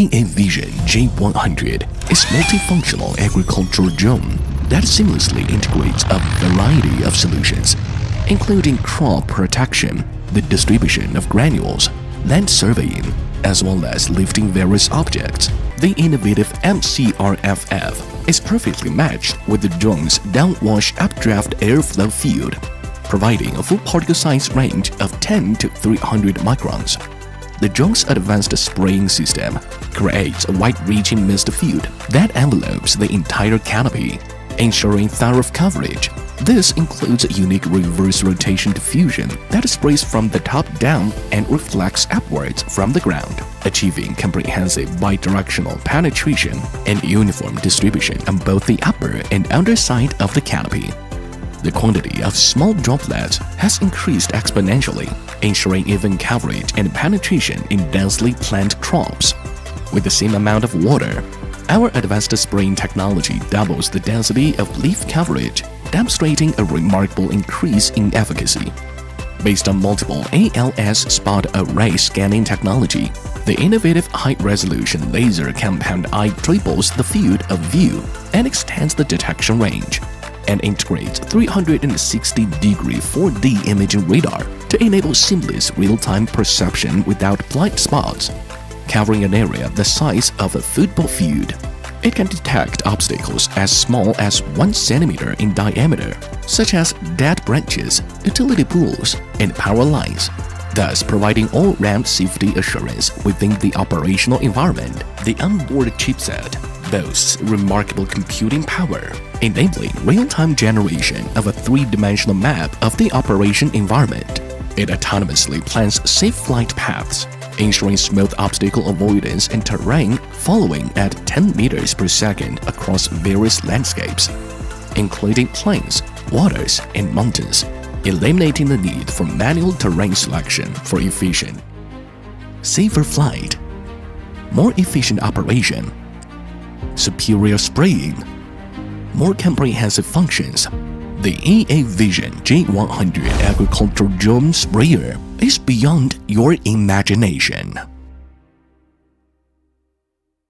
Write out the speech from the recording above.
Avoidance J100 is multifunctional agricultural drone that seamlessly integrates a variety of solutions, including crop protection, the distribution of granules, land surveying, as well as lifting various objects. The innovative MCRFF is perfectly matched with the drone's downwash updraft airflow field, providing a full particle size range of 10 to 300 microns. The drone's advanced spraying system creates a wide-reaching mist field that envelopes the entire canopy, ensuring thorough coverage. This includes a unique reverse rotation diffusion that sprays from the top down and reflects upwards from the ground, achieving comprehensive bidirectional penetration and uniform distribution on both the upper and underside of the canopy. The quantity of small droplets has increased exponentially, ensuring even coverage and penetration in densely planted crops. With the same amount of water, our advanced spraying technology doubles the density of leaf coverage, demonstrating a remarkable increase in efficacy. Based on multiple ALS spot array scanning technology, the innovative high-resolution laser compound eye triples the field of view and extends the detection range, and integrates 360-degree 4D imaging radar to enable seamless real-time perception without blind spots. Covering an area the size of a football field, it can detect obstacles as small as 1 centimeter in diameter, such as dead branches, utility poles, and power lines, thus providing all-round safety assurance within the operational environment. The onboard chipset boasts remarkable computing power, enabling real-time generation of a 3-dimensional map of the operation environment. It autonomously plans safe flight paths, ensuring smooth obstacle avoidance and terrain following at 10 meters per second across various landscapes, including plains, waters, and mountains, eliminating the need for manual terrain selection for efficient, safer flight, more efficient operation, superior spraying, more comprehensive functions. The Avoidance J100 agricultural drone sprayer is beyond your imagination.